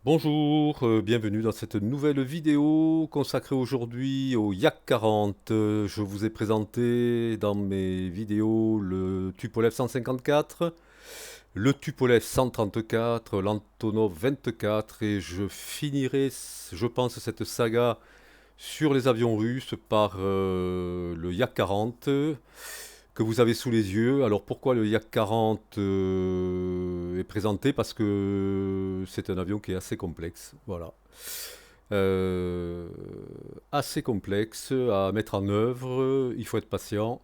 Bonjour, bienvenue dans cette nouvelle vidéo consacrée aujourd'hui au Yak 40. Je vous ai présenté dans mes vidéos le Tupolev 154, le Tupolev 134, l'Antonov 24 et je finirai, je pense, cette saga sur les avions russes par le Yak 40 que vous avez sous les yeux. Alors pourquoi le Yak 40 est présenté? Parce que c'est un avion qui est assez complexe. Voilà. Euh, Assez complexe à mettre en œuvre. Il faut être patient.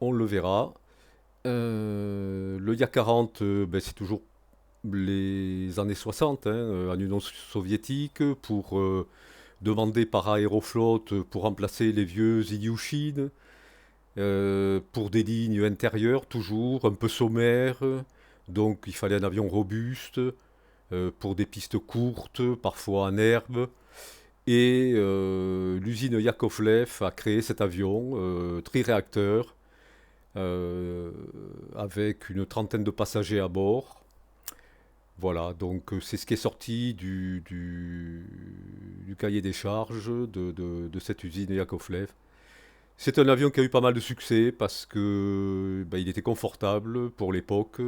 On le verra. Le Yak 40, ben, c'est toujours les années 60, hein, en Union soviétique, pour demander par Aeroflot pour remplacer les vieux Ilyushin. Pour des lignes intérieures, toujours, un peu sommaires. Donc il fallait un avion robuste pour des pistes courtes, parfois en herbe. Et l'usine Yakovlev a créé cet avion triréacteur euh, avec une trentaine de passagers à bord. Voilà, donc c'est ce qui est sorti du cahier des charges de cette usine Yakovlev. C'est un avion qui a eu pas mal de succès parce que il était confortable pour l'époque.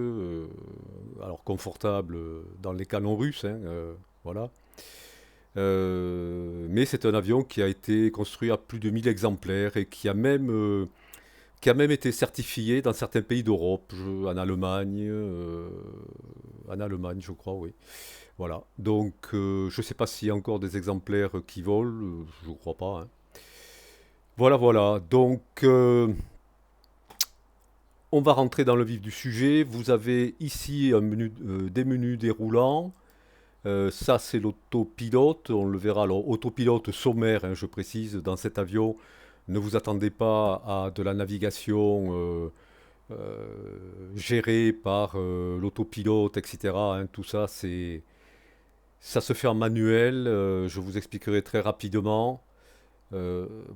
Alors confortable dans les canons russes, hein, voilà. Mais c'est un avion qui a été construit à plus de 1000 exemplaires et qui a même été certifié dans certains pays d'Europe, en Allemagne, je crois, oui. Voilà. Donc, je ne sais pas s'il y a encore des exemplaires qui volent, je ne crois pas, hein. Voilà, voilà. Donc, on va rentrer dans le vif du sujet. Vous avez ici des menus déroulants. Ça, c'est l'autopilote. On le verra. Alors, autopilote sommaire, hein, je précise, dans cet avion. Ne vous attendez pas à de la navigation gérée par l'autopilote, etc., hein. Tout ça, ça se fait en manuel. Je vous expliquerai très rapidement.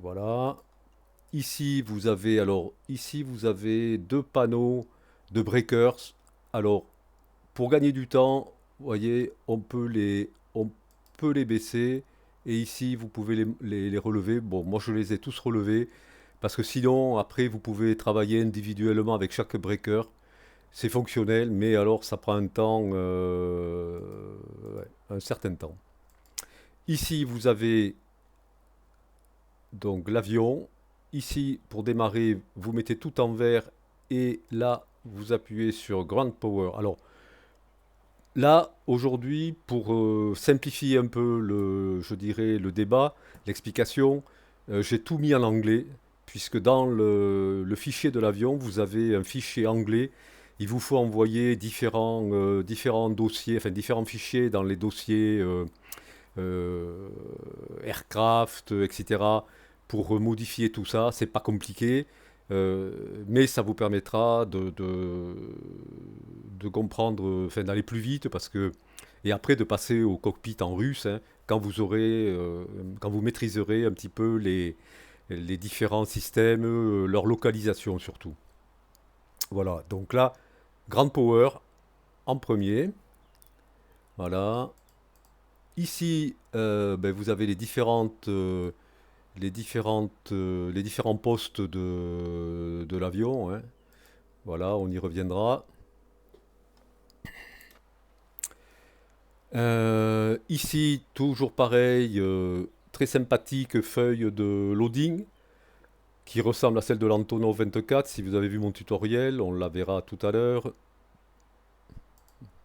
Voilà. Ici vous avez deux panneaux de breakers. Alors pour gagner du temps, vous voyez, on peut les baisser et ici vous pouvez les relever. Bon, moi je les ai tous relevés parce que sinon après vous pouvez travailler individuellement avec chaque breaker. C'est fonctionnel, mais alors ça prend un temps, ouais, un certain temps. Ici vous avez donc l'avion. Ici, pour démarrer, vous mettez tout en vert et là, vous appuyez sur Ground Power. Alors là, aujourd'hui, pour simplifier un peu je dirais, le débat, l'explication, j'ai tout mis en anglais, puisque dans le fichier de l'avion, vous avez un fichier anglais. Il vous faut envoyer différents dossiers, enfin différents fichiers dans les dossiers euh, aircraft, etc., pour modifier tout ça. C'est pas compliqué, mais ça vous permettra de comprendre, enfin d'aller plus vite, parce que et après de passer au cockpit en russe, hein, quand vous maîtriserez un petit peu les différents systèmes, leur localisation surtout. Voilà, donc là, Grand Power en premier. Voilà. Ici, vous avez les différents postes de l'avion, hein. Voilà, on y reviendra. Ici, toujours pareil, très sympathique feuille de loading qui ressemble à celle de l'Antonov 24. Si vous avez vu mon tutoriel, on la verra tout à l'heure.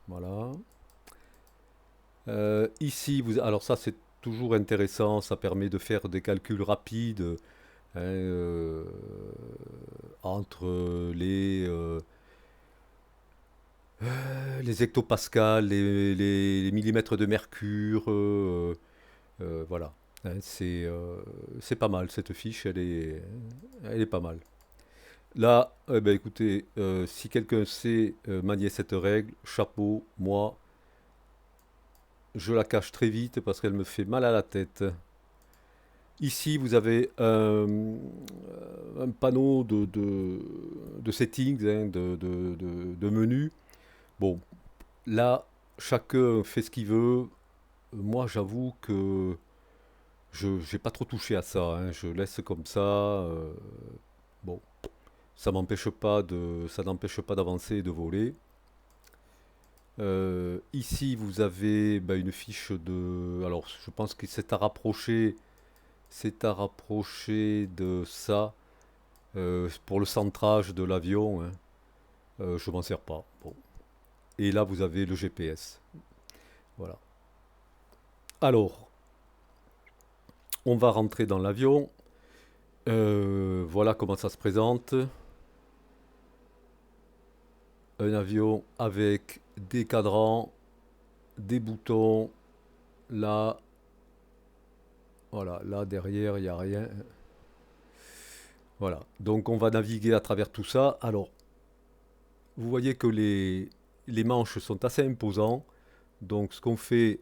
Voilà. Ici, alors ça c'est toujours intéressant, ça permet de faire des calculs rapides, hein, entre les hectopascales, les millimètres de mercure, voilà. Hein, c'est pas mal cette fiche, elle est pas mal. Là, eh ben, écoutez, si quelqu'un sait manier cette règle, chapeau, moi, je la cache très vite parce qu'elle me fait mal à la tête. Ici, vous avez un panneau de settings, hein, de menus. Bon, là, chacun fait ce qu'il veut. moi j'avoue que je n'ai pas trop touché à ça, hein. Je laisse comme ça. Bon, ça n'empêche pas d'avancer et de voler. Ici, vous avez bah, une fiche de. Alors, je pense que c'est à rapprocher de ça pour le centrage de l'avion, hein. Je m'en sers pas. Bon. Et là, vous avez le GPS. Voilà. Alors, on va rentrer dans l'avion. Voilà comment ça se présente. Un avion avec des cadrans, des boutons. Là, voilà, là derrière, il n'y a rien. Voilà. Donc, on va naviguer à travers tout ça. Alors, vous voyez que les manches sont assez imposants. Donc, ce qu'on fait,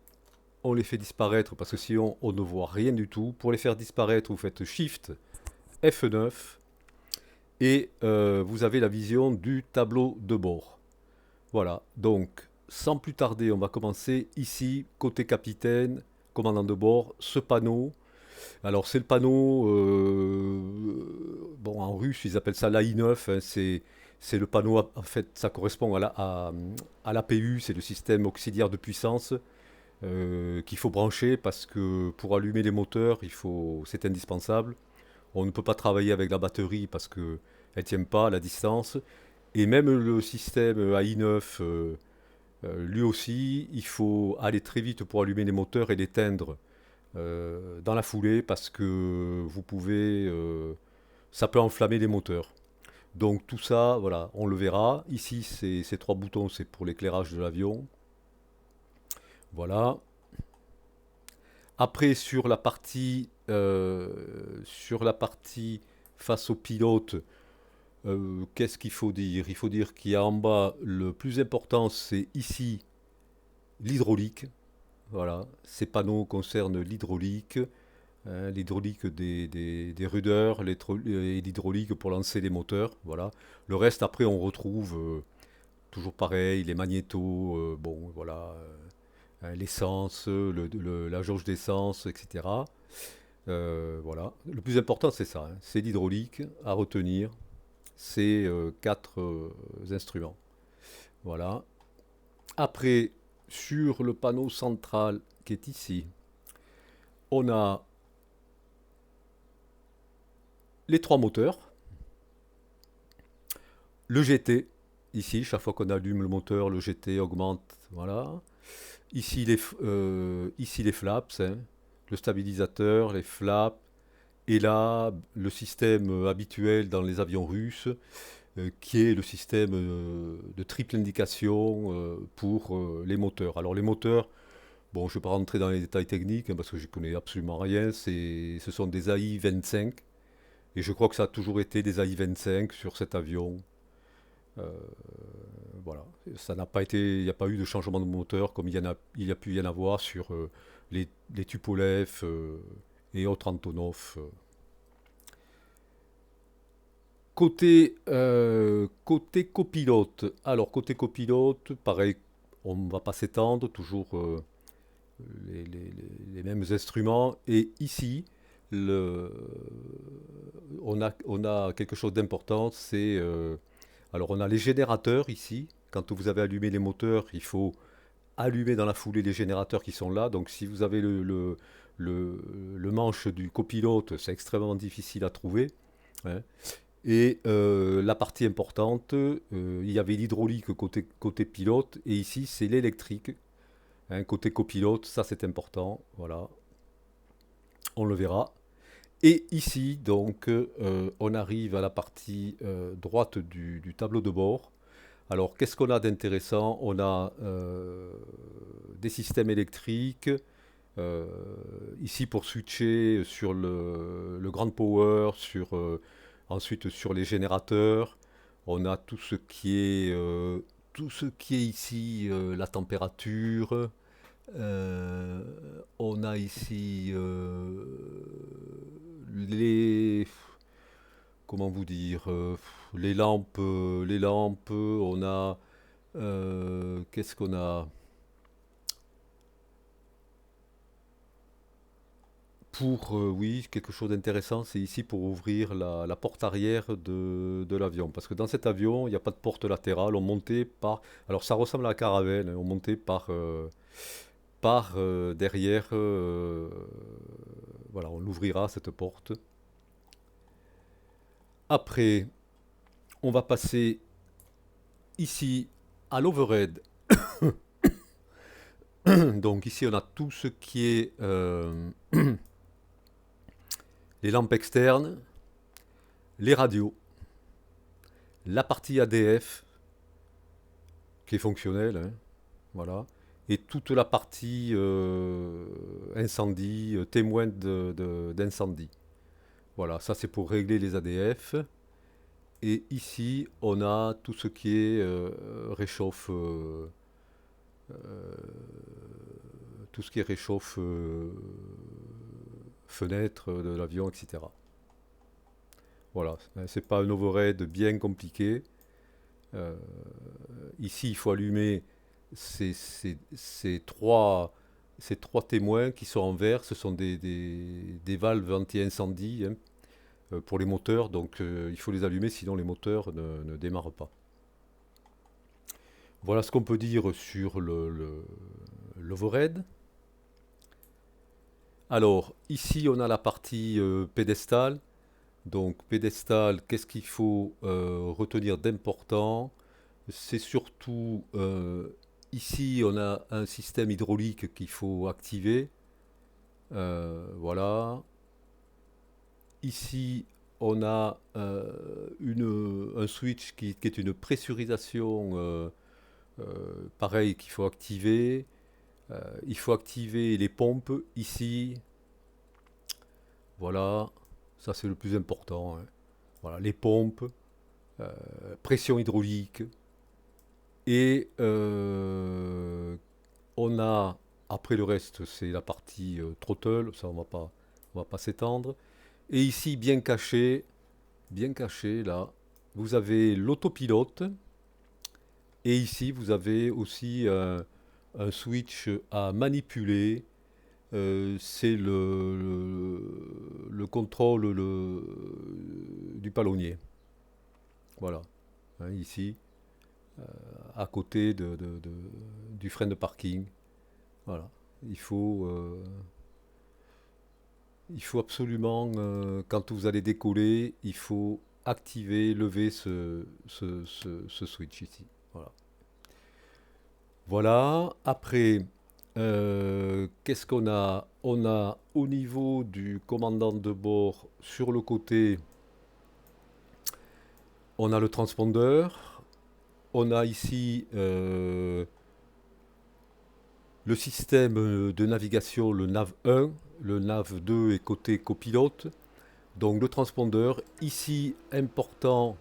on les fait disparaître parce que sinon, on ne voit rien du tout. Pour les faire disparaître, vous faites Shift F9 et vous avez la vision du tableau de bord. Voilà, donc sans plus tarder, on va commencer ici, côté capitaine, commandant de bord, ce panneau. Alors c'est le panneau, bon en russe ils appellent ça l'AI9, hein, c'est le panneau, en fait ça correspond à l'APU, c'est le système auxiliaire de puissance qu'il faut brancher parce que pour allumer les moteurs, c'est indispensable. On ne peut pas travailler avec la batterie parce qu'elle ne tient pas à la distance. Et même le système AI9, lui aussi, il faut aller très vite pour allumer les moteurs et l'éteindre dans la foulée parce que ça peut enflammer les moteurs. Donc tout ça, voilà, on le verra. Ici, ces trois boutons, c'est pour l'éclairage de l'avion. Voilà. Après, sur la partie face au pilote, qu'est-ce qu'il faut dire? Il faut dire qu'il y a en bas, le plus important, c'est ici l'hydraulique. Voilà, ces panneaux concernent l'hydraulique, hein, l'hydraulique des rudeurs, et l'hydraulique pour lancer les moteurs. Voilà. Le reste, après, on retrouve toujours pareil, les magnétos, bon, voilà, hein, l'essence, la jauge d'essence, etc. Voilà. Le plus important, c'est ça, hein, c'est l'hydraulique à retenir, ces quatre instruments. Voilà. Après, sur le panneau central qui est ici, on a les trois moteurs, le GT, ici, chaque fois qu'on allume le moteur, le GT augmente, voilà. Ici les flaps, hein, le stabilisateur, les flaps, et là, le système habituel dans les avions russes, qui est le système de triple indication pour les moteurs. Alors les moteurs, bon, je ne vais pas rentrer dans les détails techniques hein, parce que je ne connais absolument rien. Ce sont des AI-25 et je crois que ça a toujours été des AI-25 sur cet avion. Euh, voilà, ça n'a pas été, il n'y a pas eu de changement de moteur comme il y a pu y en avoir sur les Tupolev et autres Antonov. Côté copilote, alors côté copilote, pareil, on ne va pas s'étendre, toujours les mêmes instruments. Et ici, le, on a quelque chose d'important, alors on a les générateurs ici. Quand vous avez allumé les moteurs, il faut allumer dans la foulée les générateurs qui sont là. Donc si vous avez le, le manche du copilote, c'est extrêmement difficile à trouver, hein. Et la partie importante, il y avait l'hydraulique côté pilote, et ici c'est l'électrique, hein, côté copilote, ça c'est important, voilà, on le verra. Et ici, donc, on arrive à la partie droite du tableau de bord. Alors, qu'est-ce qu'on a d'intéressant? On a des systèmes électriques, euh, ici pour switcher sur le grand power, ensuite sur les générateurs. On a tout ce qui est ici, la température. Euh, on a ici les, comment vous dire, les lampes. On a, qu'est-ce qu'on a? oui, quelque chose d'intéressant, c'est ici pour ouvrir la porte arrière de l'avion. Parce que dans cet avion, il n'y a pas de porte latérale, on montait par... Alors ça ressemble à la Caravelle, hein, on montait par derrière. Voilà, on ouvrira cette porte. Après, on va passer ici à l'overhead. Donc ici, on a tout ce qui est les lampes externes, les radios, la partie ADF qui est fonctionnelle, hein, voilà, et toute la partie incendie, témoin d'incendie. Voilà, ça c'est pour régler les ADF. Et ici, on a tout ce qui est réchauffe, tout ce qui est réchauffe fenêtre de l'avion, etc. Voilà, c'est pas un overhead bien compliqué. Euh, Ici, il faut allumer ces trois témoins qui sont en vert. Ce sont des valves anti-incendie, hein, pour les moteurs. Donc, il faut les allumer, sinon les moteurs ne démarrent pas. Voilà ce qu'on peut dire sur l'overhead. Alors, ici, on a la partie pédestal. Donc, pédestal, qu'est-ce qu'il faut retenir d'important? C'est surtout ici, on a un système hydraulique qu'il faut activer. Voilà. Ici, on a un switch qui est une pressurisation, pareil, qu'il faut activer. Il faut activer les pompes ici. Voilà. Ça, c'est le plus important, hein. Voilà, les pompes, pression hydraulique. Et on a, après le reste, c'est la partie throttle, ça on va pas s'étendre. Et ici, bien caché là, vous avez l'autopilote. Et ici, vous avez aussi un switch à manipuler. C'est le contrôle du palonnier. Voilà. Hein, ici, à côté du frein de parking. Voilà. Il faut, euh, il faut absolument, quand vous allez décoller, il faut activer, lever ce switch ici. Voilà. Voilà. Après, qu'est-ce qu'on a? On a au niveau du commandant de bord, sur le côté, on a le transpondeur. On a ici le système de navigation, le nav 1, le nav 2 est côté copilote. Donc le transpondeur, ici important,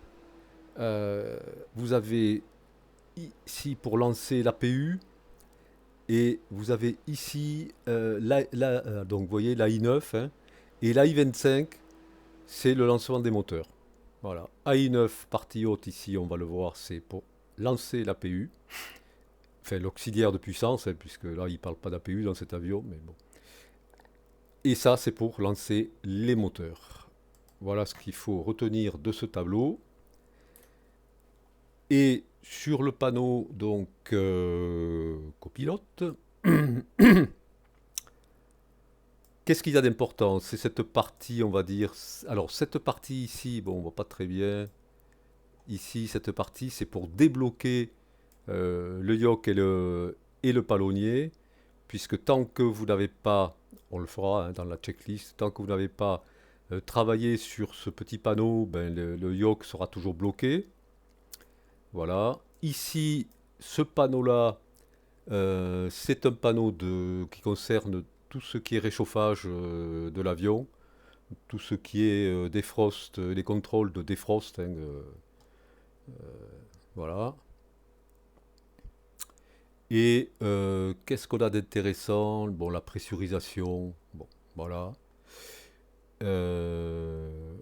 vous avez ici pour lancer l'APU et vous avez ici donc vous voyez l'AI9, hein, et l'AI25, c'est le lancement des moteurs. Voilà, AI9 partie haute ici, on va le voir, c'est pour lancer l'APU, enfin l'auxiliaire de puissance, hein, puisque là il ne parle pas d'APU dans cet avion, mais bon. Et ça, c'est pour lancer les moteurs. Voilà ce qu'il faut retenir de ce tableau. Et sur le panneau, donc, copilote, qu'est-ce qu'il y a d'important? C'est cette partie, on va dire. Alors, cette partie ici, bon, on voit pas très bien. Ici, cette partie, c'est pour débloquer le yoke et le palonnier, puisque tant que vous n'avez pas, on le fera hein, dans la checklist, tant que vous n'avez pas travaillé sur ce petit panneau, ben, le yoke sera toujours bloqué. Voilà. Ici, ce panneau-là, c'est un panneau qui concerne tout ce qui est réchauffage de l'avion, tout ce qui est défrost, les contrôles de défrost, hein, voilà. Et qu'est-ce qu'on a d'intéressant? Bon, la pressurisation, bon, voilà. Euh,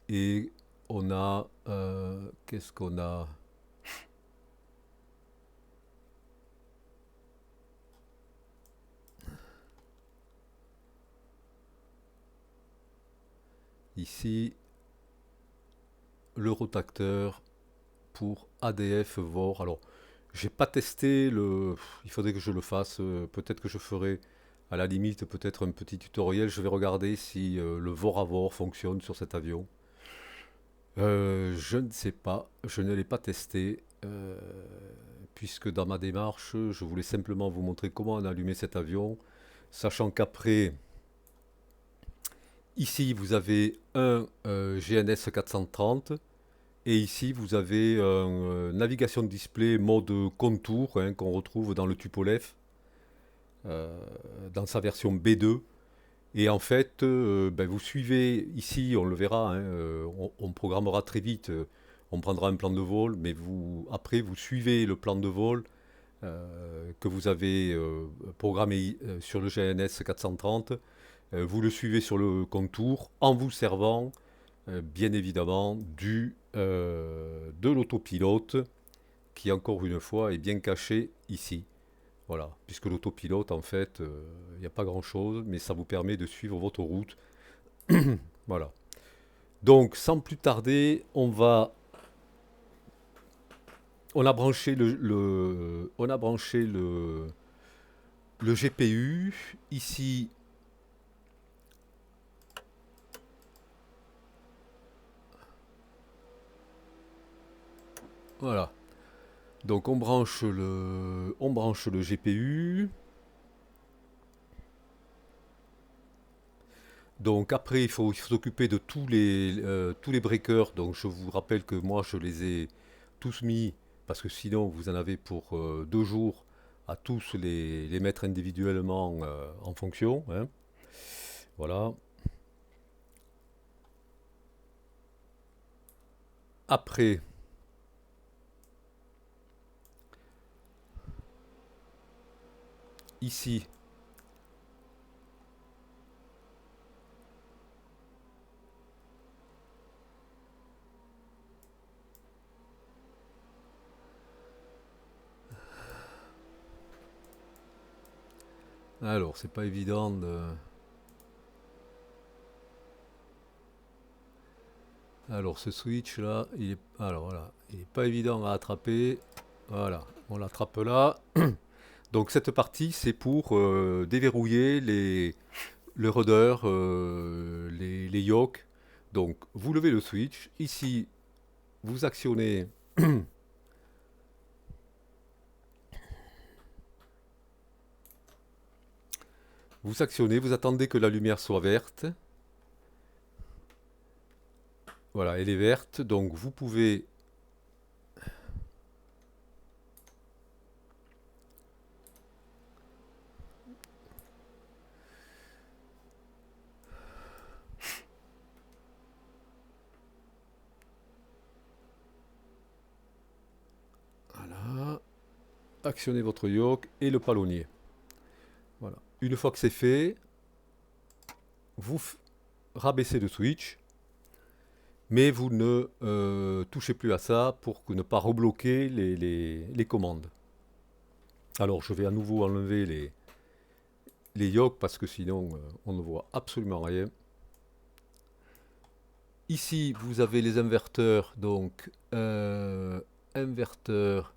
et on a, qu'est-ce qu'on a? ici le rotateur pour ADF VOR. Alors, j'ai pas testé le. Il faudrait que je le fasse. Peut-être que je ferai à la limite peut-être un petit tutoriel. Je vais regarder si le VOR à VOR fonctionne sur cet avion. Je ne sais pas. Je ne l'ai pas testé. Puisque dans ma démarche, je voulais simplement vous montrer comment on allumait cet avion. Sachant qu'après, ici vous avez un GNS 430. Et ici, vous avez navigation de display mode contour hein, qu'on retrouve dans le Tupolev, euh, dans sa version B2. Et en fait, ben, vous suivez ici, on le verra, hein, on programmera très vite, on prendra un plan de vol, mais après, vous suivez le plan de vol que vous avez programmé sur le GNS 430. Vous le suivez sur le contour en vous servant bien évidemment de l'autopilote qui encore une fois est bien caché ici. Voilà, puisque l'autopilote en fait, il n'y a pas grand chose, mais ça vous permet de suivre votre route. Voilà. Donc sans plus tarder, on a branché le GPU ici. Voilà. Donc on branche le GPU. Donc après, il faut s'occuper de tous les breakers. Donc je vous rappelle que moi, je les ai tous mis, parce que sinon, vous en avez pour 2 jours à tous les mettre individuellement en fonction, hein. Voilà. Après, ici, alors c'est pas évident de... Alors ce switch là, alors voilà, il est pas évident à attraper. Voilà, on l'attrape là. Donc cette partie, c'est pour déverrouiller le rudder, les yokes. Donc vous levez le switch. Ici, vous actionnez. Vous actionnez, vous attendez que la lumière soit verte. Voilà, elle est verte. Donc vous pouvez. Voilà. Actionnez votre yoke et le palonnier. Voilà. Une fois que c'est fait, vous rabaissez le switch. Mais vous ne touchez plus à ça pour ne pas rebloquer les commandes. Alors je vais à nouveau enlever les yokes parce que sinon on ne voit absolument rien. Ici vous avez les inverteurs, donc inverteur.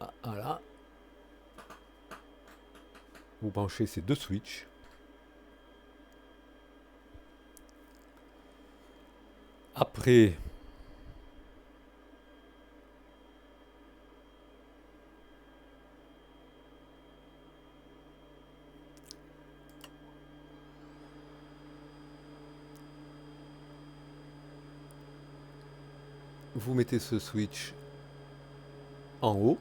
Ah, voilà. Vous branchez ces deux switches. Après, vous mettez ce switch en haut.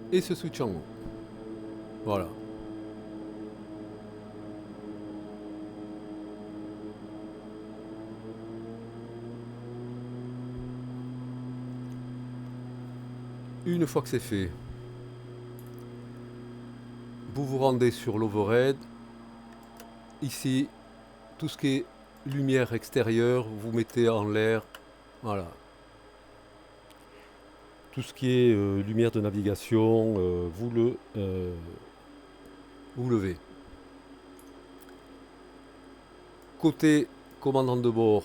Et ce switch en haut. Voilà. Une fois que c'est fait, vous vous rendez sur l'overhead. Ici, tout ce qui est lumière extérieure, vous mettez en l'air. Voilà. Tout ce qui est lumière de navigation, vous levez. Côté commandant de bord,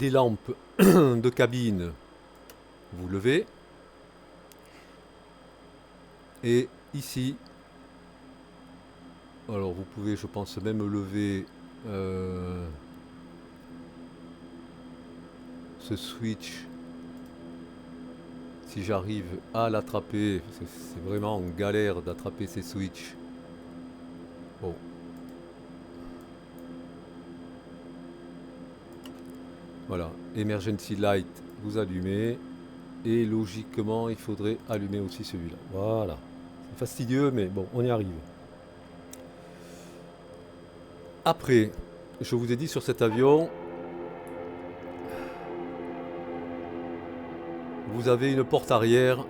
les lampes de cabine, vous levez. Et ici, alors vous pouvez, je pense, même lever ce switch si j'arrive à l'attraper. C'est vraiment une galère d'attraper ces switches. Bon. Voilà, emergency light, vous allumez. Et logiquement, il faudrait allumer aussi celui-là. Voilà. C'est fastidieux, mais bon, on y arrive. Après, je vous ai dit sur cet avion, vous avez une porte arrière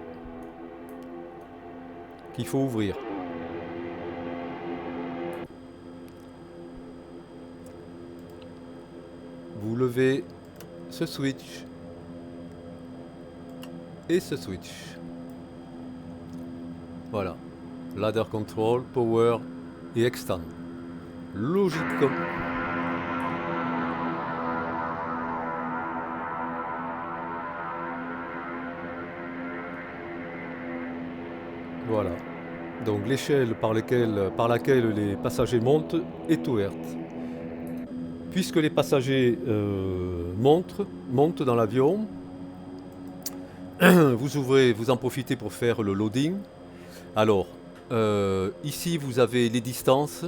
qu'il faut ouvrir. Vous levez ce switch et ce switch. Voilà. Ladder control, power et extend. Logique comme... Voilà. Donc l'échelle par laquelle les passagers montent est ouverte. Puisque les passagers montent dans l'avion, vous ouvrez, vous en profitez pour faire le loading. Alors, ici vous avez les distances,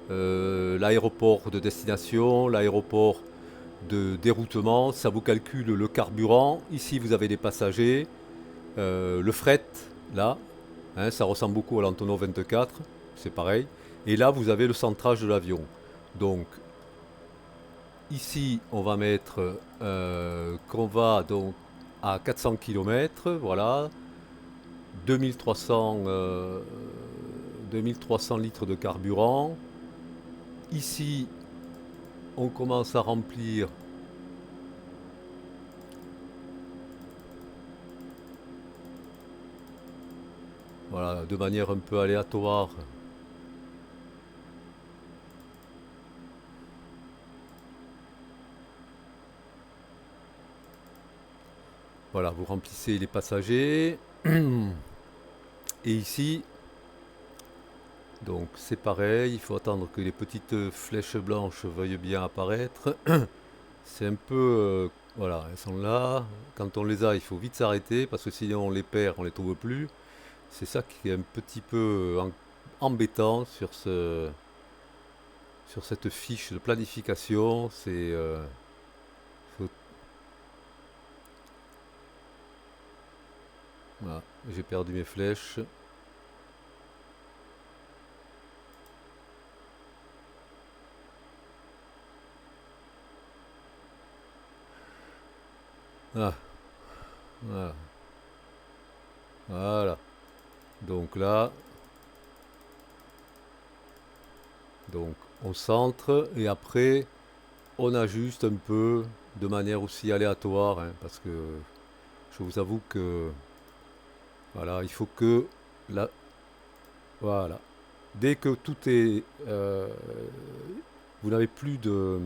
l'aéroport de destination, l'aéroport de déroutement, ça vous calcule le carburant. Ici vous avez les passagers, le fret, là, hein, ça ressemble beaucoup à l'Antonov 24, c'est pareil. Et là vous avez le centrage de l'avion. Donc, ici on va mettre qu'on va donc à 400 km, voilà, 2300 litres de carburant. Ici, on commence à remplir voilà, de manière un peu aléatoire. Voilà, vous remplissez les passagers. Et ici, donc c'est pareil, il faut attendre que les petites flèches blanches veuillent bien apparaître. C'est un peu... voilà, elles sont là. Quand on les a, il faut vite s'arrêter parce que sinon on les perd, on les trouve plus. C'est ça qui est un petit peu embêtant sur cette fiche de planification. Faut- voilà, j'ai perdu mes flèches. Ah, voilà. Voilà. Donc là, donc on centre et après on ajuste un peu de manière aussi aléatoire, hein, parce que je vous avoue que voilà, il faut que là, voilà, dès que tout est, vous n'avez plus de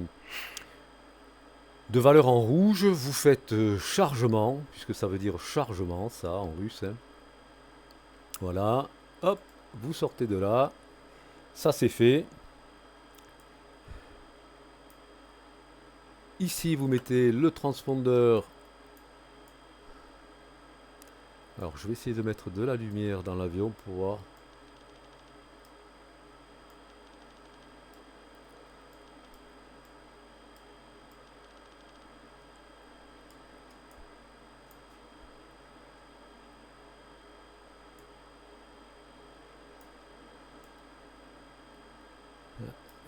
valeur en rouge, vous faites chargement, puisque ça veut dire chargement, ça en russe, hein. Voilà, hop, vous sortez de là, ça c'est fait. Ici, vous mettez le transpondeur. Alors, je vais essayer de mettre de la lumière dans l'avion pour voir.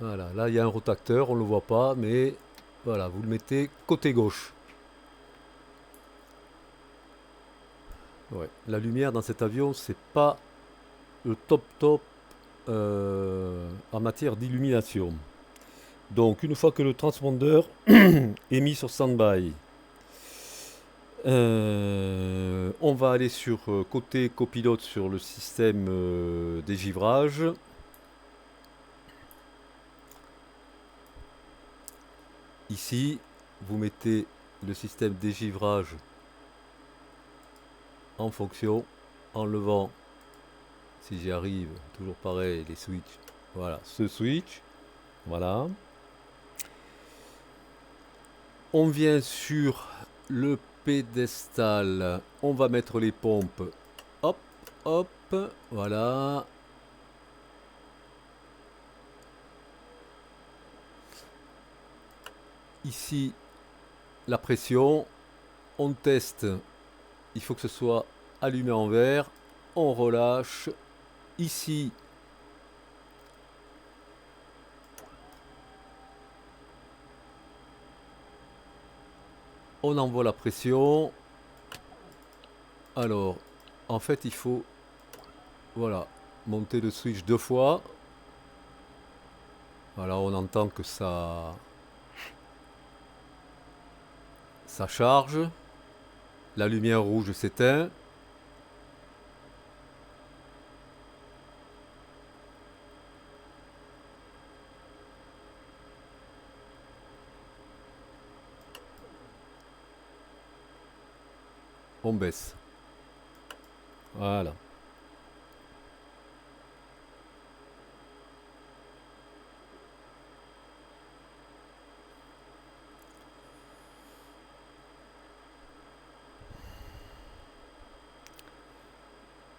Voilà, là il y a un rotateur, on ne le voit pas, mais voilà, vous le mettez côté gauche. Ouais. La lumière dans cet avion, c'est pas le top en matière d'illumination. Donc une fois que le transpondeur est mis sur standby, on va aller sur côté copilote sur le système dégivrage. Ici, vous mettez le système dégivrage en fonction, en levant, si j'y arrive, toujours pareil, les switches. Voilà, ce switch. Voilà. On vient sur le pédestal. On va mettre les pompes. Hop, hop. Voilà. Ici, la pression. On teste. Il faut que ce soit allumé en vert. On relâche. Ici, on envoie la pression. Alors, en fait, il faut, voilà, monter le switch 2 fois. Voilà, on entend que ça charge. La lumière rouge s'éteint. On baisse. Voilà.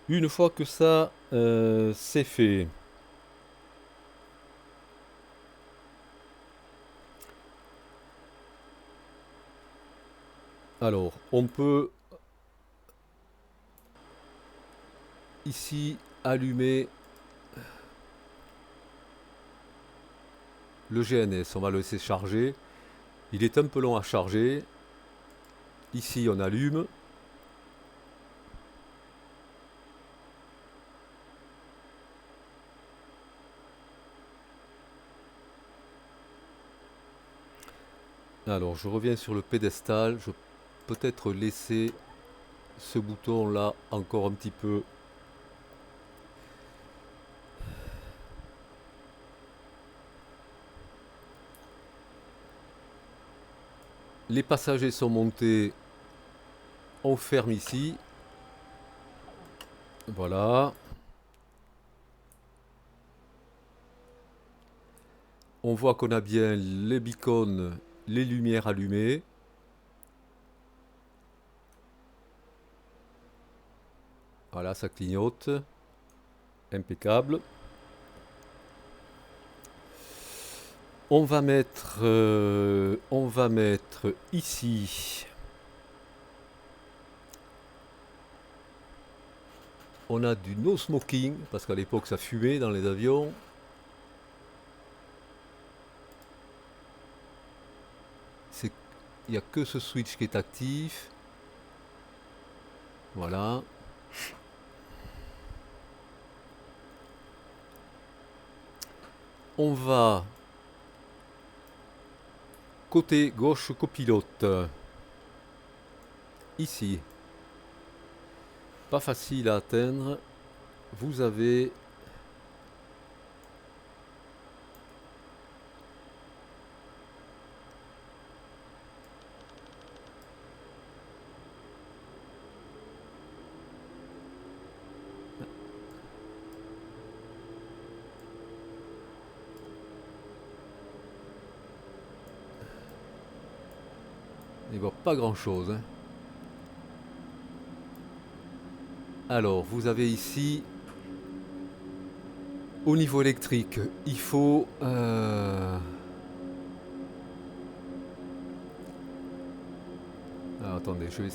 Une fois que ça c'est fait, alors on peut ici allumer le GNS. On va le laisser charger. Il est un peu long à charger. Ici on allume. Alors je reviens sur le pédestal. Je peux peut-être laisser ce bouton là encore un petit peu. Les passagers sont montés. On ferme ici. Voilà. On voit qu'on a bien les beacons, les lumières allumées. Voilà, ça clignote. Impeccable. On va mettre ici. On a du no smoking, parce qu'à l'époque ça fumait dans les avions. Il n'y a que ce switch qui est actif. Voilà. On va côté gauche copilote. Ici. Pas facile à atteindre. Vous avez il voit pas grand chose. Hein. Alors, vous avez ici, au niveau électrique, il faut... Alors, attendez, je vais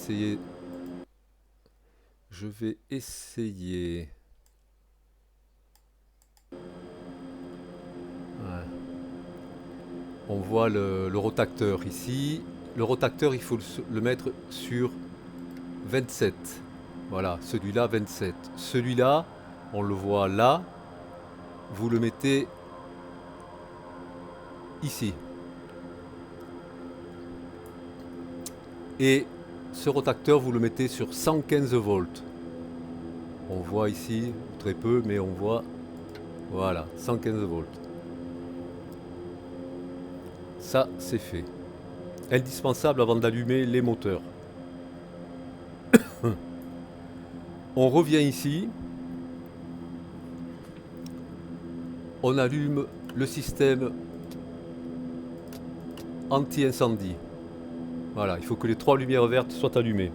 essayer... Ouais. On voit le rotateur ici. Le rotateur, il faut le mettre sur 27. Voilà, celui-là 27. Celui-là on le voit là, vous le mettez ici. Et ce rotateur, vous le mettez sur 115 volts. On voit ici, très peu, mais on voit, voilà, 115 volts. Ça, c'est fait. Indispensable avant d'allumer les moteurs. On revient ici. On allume le système anti-incendie. Voilà, il faut que les 3 lumières vertes soient allumées.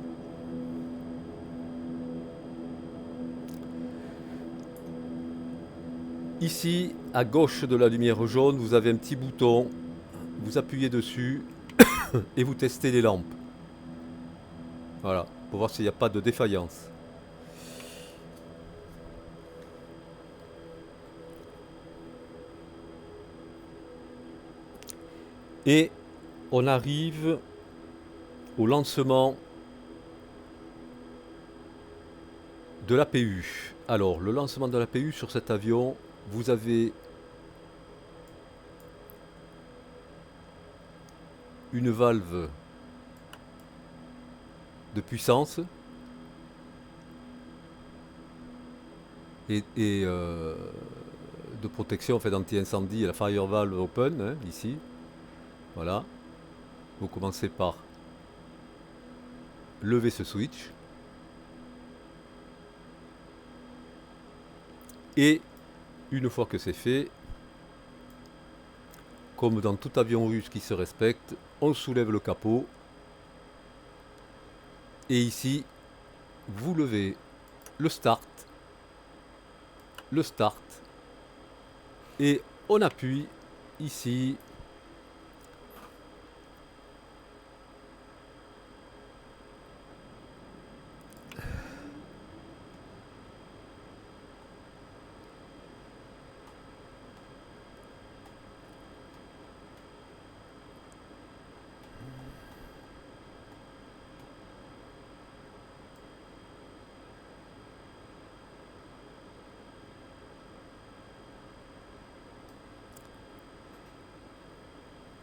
Ici, à gauche de la lumière jaune, vous avez un petit bouton. Vous appuyez dessus et vous testez les lampes. Voilà, pour voir s'il n'y a pas de défaillance. Et on arrive au lancement de l'APU. Alors, le lancement de l'APU sur cet avion, vous avez une valve de puissance et de protection, fait d'anti-incendie, la fire valve open, hein, ici. Voilà. Vous commencez par lever ce switch. Et une fois que c'est fait, comme dans tout avion russe qui se respecte, on soulève le capot. Et ici, vous levez le start. Et on appuie ici.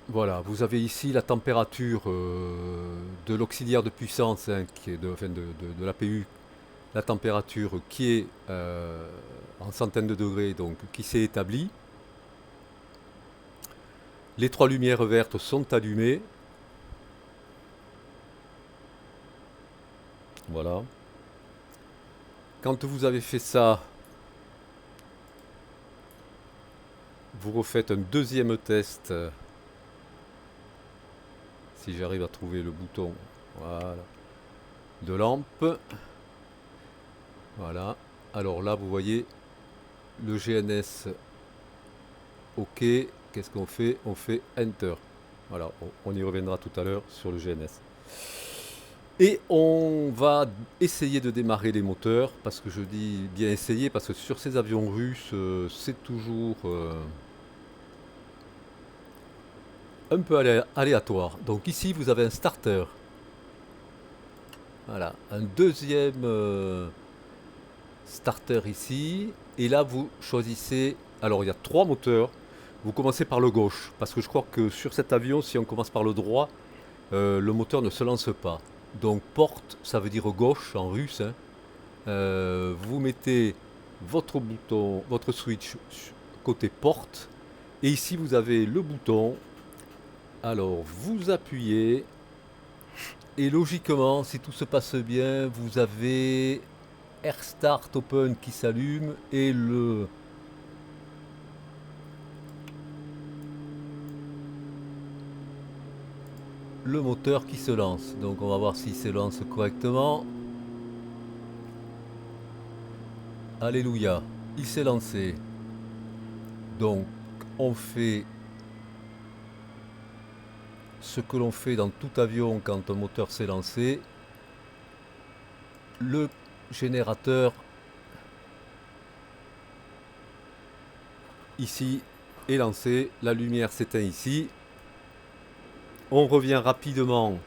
Voilà, vous avez ici la température de l'auxiliaire de puissance, hein, qui est de l'APU, la température qui est en centaines de degrés, donc qui s'est établie. Les 3 lumières vertes sont allumées. Voilà. Quand vous avez fait ça, vous refaites un deuxième test. Si j'arrive à trouver le bouton, voilà, de lampe. Voilà. Alors là, vous voyez le GNS. OK. Qu'est-ce qu'on fait? On fait Enter. Voilà, on y reviendra tout à l'heure sur le GNS. Et on va essayer de démarrer les moteurs, parce que je dis bien essayer, parce que sur ces avions russes, c'est toujours un peu aléatoire. Donc ici, vous avez un starter. Voilà, un deuxième starter ici. Et là, vous choisissez... Alors, il y a 3 moteurs. Vous commencez par le gauche, parce que je crois que sur cet avion, si on commence par le droit, le moteur ne se lance pas. Donc, porte, ça veut dire gauche en russe, hein. Vous mettez votre bouton, votre switch côté porte. Et ici, vous avez le bouton. Alors, vous appuyez. Et logiquement, si tout se passe bien, vous avez Air Start Open qui s'allume et le moteur qui se lance. Donc on va voir s'il se lance correctement. Alléluia, il s'est lancé. Donc on fait ce que l'on fait dans tout avion quand un moteur s'est lancé. Le générateur ici est lancé, la lumière s'éteint ici. On revient rapidement.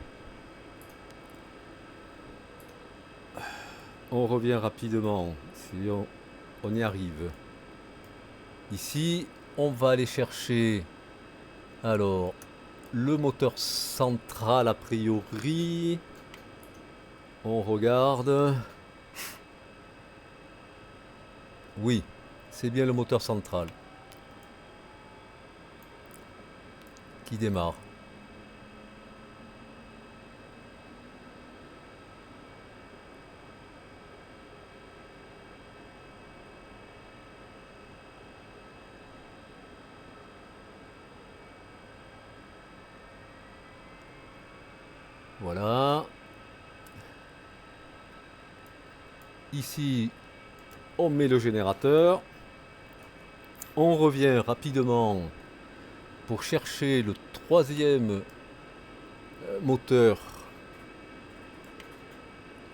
Si on On y arrive. Ici, on va aller chercher, alors, le moteur central a priori. On regarde. Oui, c'est bien le moteur central qui démarre. Voilà. Ici, on met le générateur. On revient rapidement pour chercher le troisième moteur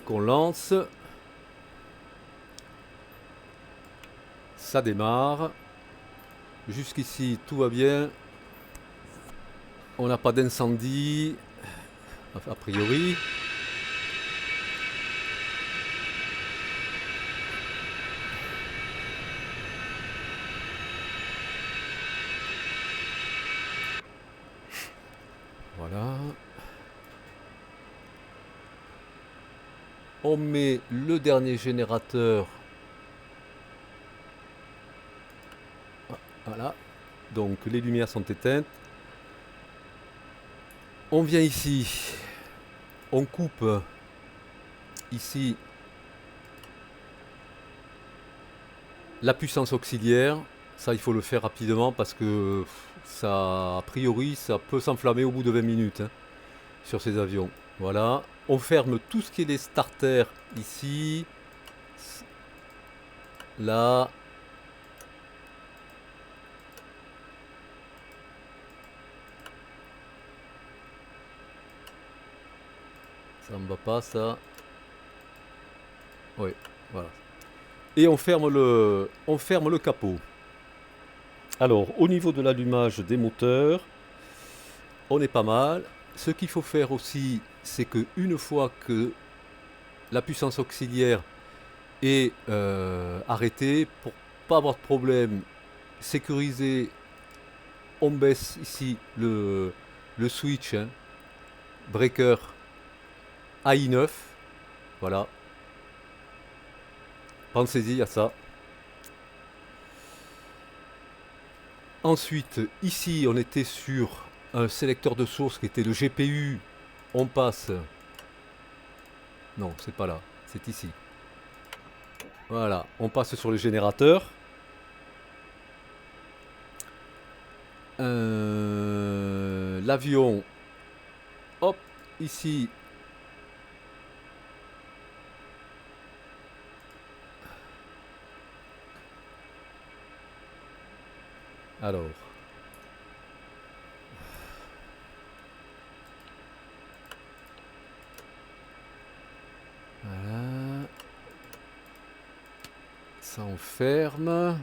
qu'on lance. Ça démarre. Jusqu'ici, tout va bien. On n'a pas d'incendie, a priori. Voilà. On met le dernier générateur. Voilà. Donc les lumières sont éteintes. On vient ici. On coupe ici la puissance auxiliaire. Ça, il faut le faire rapidement parce que ça, a priori, ça peut s'enflammer au bout de 20 minutes hein, sur ces avions. Voilà. On ferme tout ce qui est les starters ici. Là. Ça ne va pas, ça. Oui, voilà. Et on ferme le capot. Alors, au niveau de l'allumage des moteurs, on est pas mal. Ce qu'il faut faire aussi, c'est que une fois que la puissance auxiliaire est arrêtée, pour pas avoir de problème, sécuriser, on baisse ici le switch hein, breaker à I9. Voilà. Pensez-y à ça. Ensuite, ici, on était sur un sélecteur de source qui était le GPU. On passe. Non, c'est pas là. C'est ici. Voilà. On passe sur le générateur. L'avion. Hop. Ici. Alors. Voilà. Ça on ferme.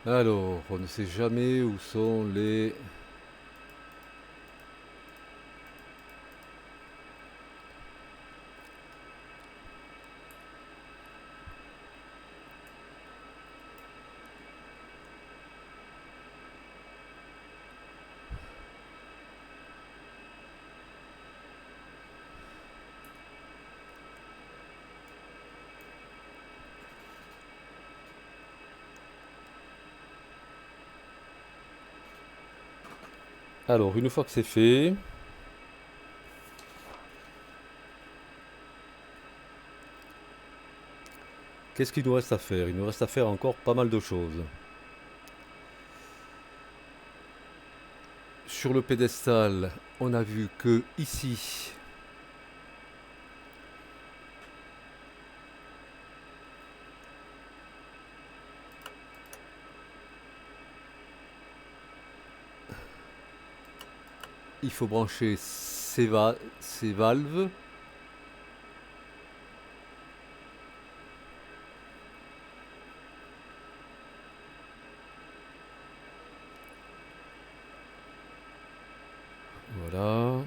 Alors, on ne sait jamais où sont les... Alors, une fois que c'est fait, qu'est-ce qu'il nous reste à faire? Il nous reste à faire encore pas mal de choses. Sur le pédestal, on a vu que ici, il faut brancher ces valves. Voilà.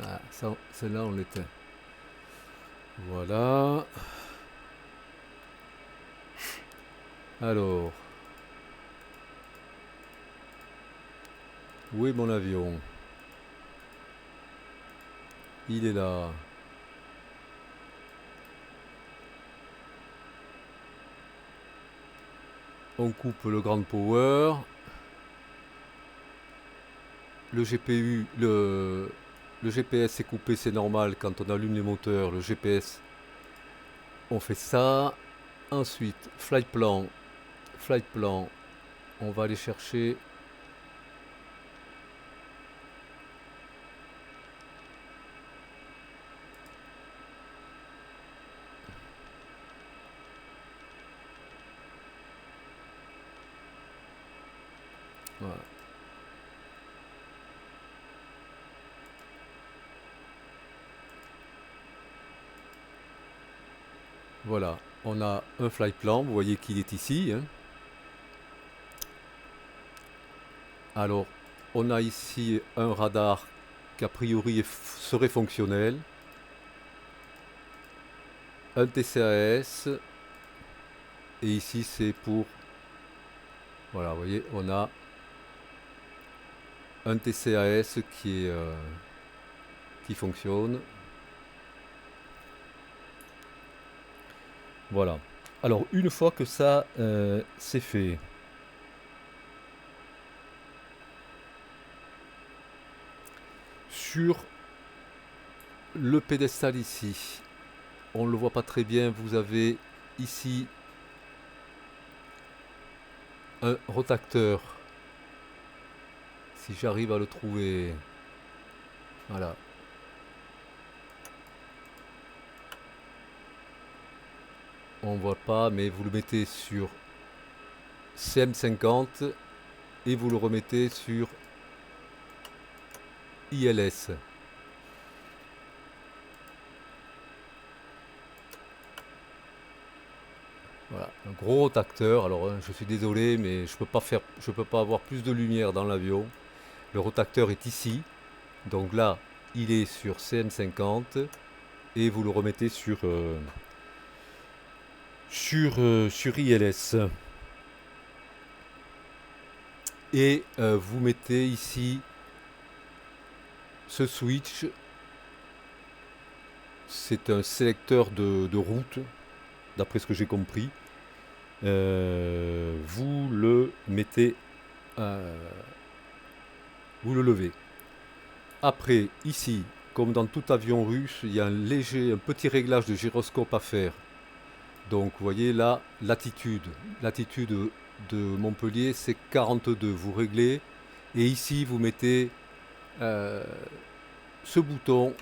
Ah, celle-là, on l'éteint. Voilà. Alors, où est mon avion? Il est là. On coupe le grand power. Le GPU, le GPS est coupé, c'est normal. Quand on allume les moteurs, le GPS, on fait ça. Ensuite, flight plan. Flight plan, on va aller chercher. Voilà. Voilà, on a un flight plan, vous voyez qu'il est ici, hein. Alors, on a ici un radar qui a priori serait fonctionnel, un TCAS, et ici c'est pour, voilà, vous voyez, on a un TCAS qui fonctionne. Voilà. Alors, une fois que ça c'est fait, sur le pédestal ici, on ne le voit pas très bien, vous avez ici un rotateur. Si j'arrive à le trouver, voilà. On voit pas, mais vous le mettez sur CM50 et vous le remettez sur ILS. Voilà, un gros rotateur. Alors, je suis désolé, mais je peux pas avoir plus de lumière dans l'avion. Le rotateur est ici, donc là, il est sur CM50 et vous le remettez sur ILS. Et vous mettez ici ce switch. C'est un sélecteur de route, d'après ce que j'ai compris. Vous le mettez, vous le levez. Après, ici, comme dans tout avion russe, il y a un petit réglage de gyroscope à faire. Donc, vous voyez là, latitude de Montpellier, c'est 42. Vous réglez. Et ici, vous mettez ce bouton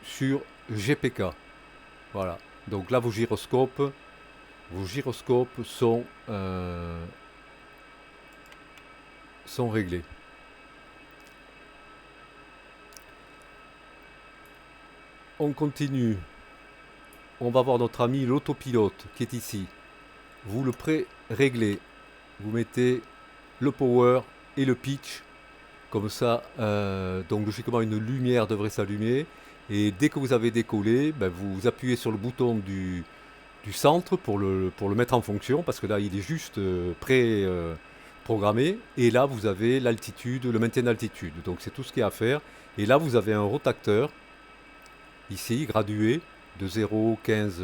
sur GPK. Voilà. Donc là, vos gyroscopes sont réglés. On continue. On va voir notre ami l'autopilote qui est ici. Vous le pré-réglez. Vous mettez le power et le pitch. Comme ça, donc logiquement, une lumière devrait s'allumer. Et dès que vous avez décollé, ben, vous appuyez sur le bouton du centre pour le mettre en fonction. Parce que là, il est juste pré-programmé. Et là, vous avez l'altitude, le maintien d'altitude. Donc c'est tout ce qu'il y a à faire. Et là, vous avez un rotateur, ici, gradué, de 0,15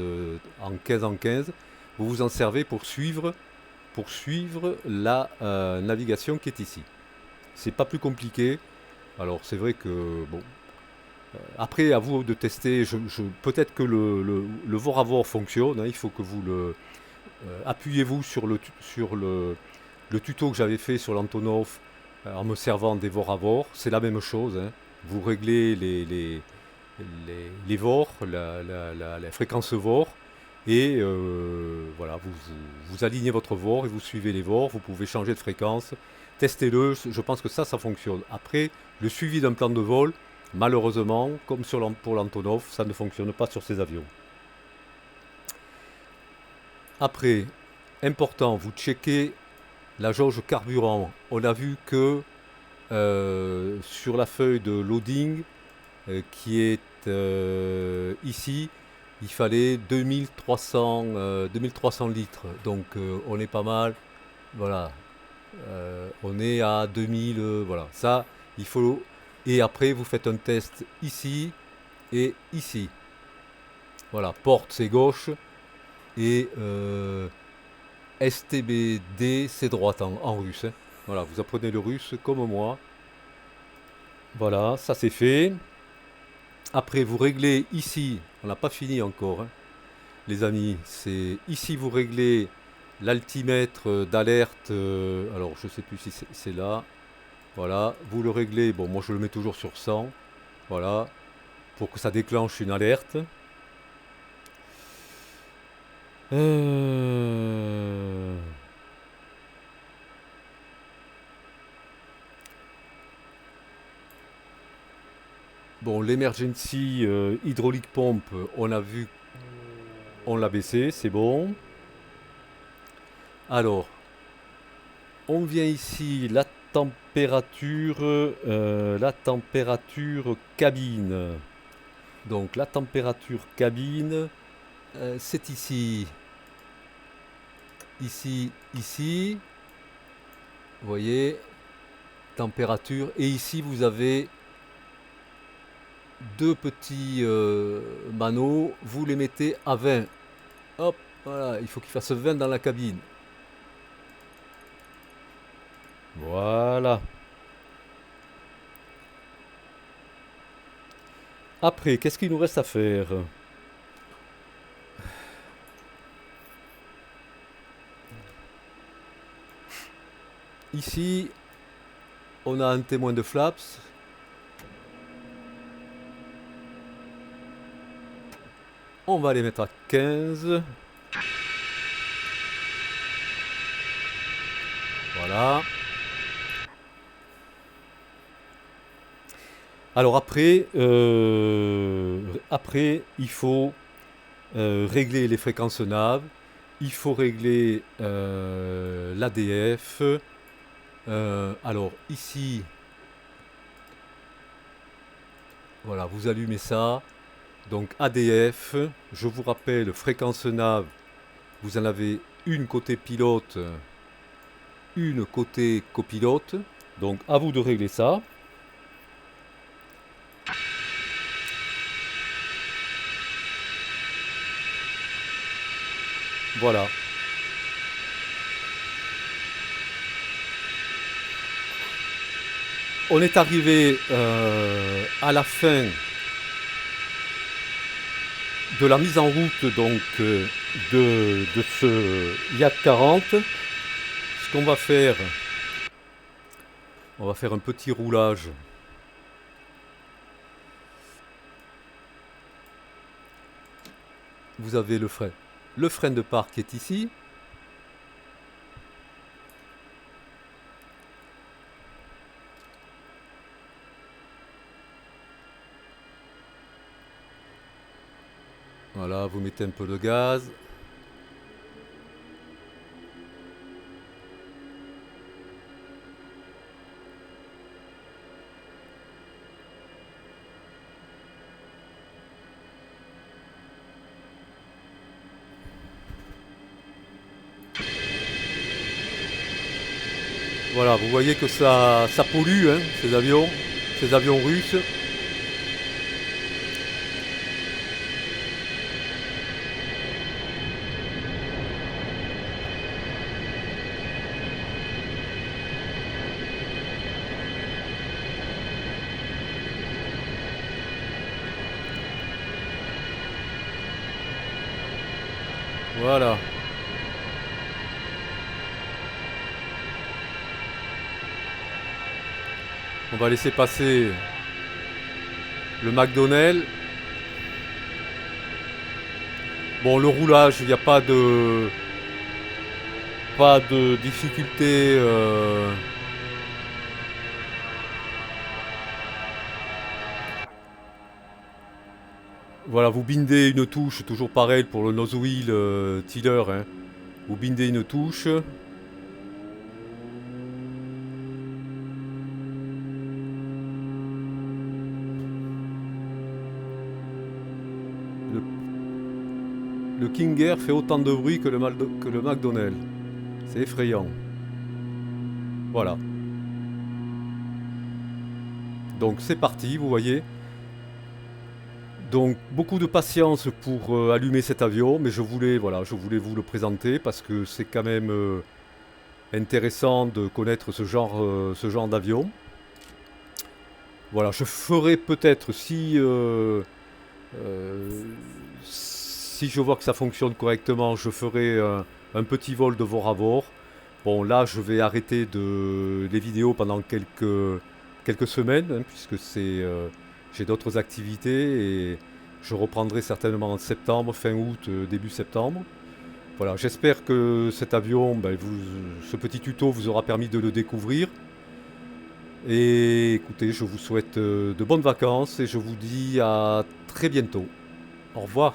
en 15 en 15. Vous vous en servez pour suivre la navigation qui est ici. C'est pas plus compliqué. Alors c'est vrai que bon. Après, à vous de tester. Peut-être que le Voravor fonctionne, hein. Il faut que vous le appuyez-vous sur le tuto que j'avais fait sur l'Antonov en me servant des Voravor. C'est la même chose, hein. Vous réglez les VOR, la fréquence VOR, Et voilà, vous alignez votre VOR et vous suivez les VOR. Vous pouvez changer de fréquence. Testez-le, je pense que ça fonctionne. Après, le suivi d'un plan de vol, malheureusement, comme pour l'Antonov, ça ne fonctionne pas sur ces avions. Après, important, vous checkez la jauge carburant. On a vu que sur la feuille de loading qui est ici, il fallait 2300 litres. Donc on est pas mal. Voilà. On est à 2000. Voilà. Ça, il faut. Et après, vous faites un test ici et ici. Voilà. Porte, c'est gauche. Et STBD, c'est droite en russe, hein. Voilà, vous apprenez le russe comme moi. Voilà, ça c'est fait. Après, vous réglez ici, on n'a pas fini encore, hein, les amis. C'est ici, vous réglez l'altimètre d'alerte. Alors, je ne sais plus si c'est là. Voilà, vous le réglez. Bon, moi je le mets toujours sur 100. Voilà, pour que ça déclenche une alerte. Euh... Bon, l'emergency hydraulique pompe, on a vu, on l'a baissé, c'est bon. Alors, on vient ici, la température cabine. Donc, la température cabine, c'est ici, ici. Vous voyez, température. Et ici, vous avez deux petits manos, vous les mettez à 20. Hop, voilà, il faut qu'il fasse 20 dans la cabine. Voilà. Après, qu'est-ce qu'il nous reste à faire? Ici, on a un témoin de flaps. On va les mettre à 15. Voilà. Alors après, il faut régler les fréquences nav. Il faut régler l'ADF. Alors ici, voilà, vous allumez ça. Donc ADF, je vous rappelle, fréquence nav, vous en avez une côté pilote, une côté copilote. Donc à vous de régler ça. Voilà. On est arrivé à la fin de la mise en route donc de ce Yak 40. Ce qu'on va faire, on va faire un petit roulage. Vous avez le frein. Le frein de parc est ici. Voilà, vous mettez un peu de gaz. Voilà, vous voyez que ça pollue, hein, ces avions russes. Voilà. On va laisser passer le McDonnell. Bon, le roulage, il n'y a pas de difficulté. Voilà, vous bindez une touche, toujours pareil pour le nose wheel tiller, hein. Vous bindez une touche. Le King Air fait autant de bruit que le McDonnell. C'est effrayant. Voilà. Donc c'est parti, vous voyez. Donc beaucoup de patience pour allumer cet avion, mais voilà, je voulais vous le présenter parce que c'est quand même intéressant de connaître ce genre d'avion. Voilà, je ferai peut-être si je vois que ça fonctionne correctement, je ferai un petit vol de bord à bord. Bon, là, je vais arrêter les vidéos pendant quelques semaines, hein, puisque j'ai d'autres activités et je reprendrai certainement en septembre, fin août, début septembre. Voilà, j'espère que cet avion, ce petit tuto vous aura permis de le découvrir. Et écoutez, je vous souhaite de bonnes vacances et je vous dis à très bientôt. Au revoir.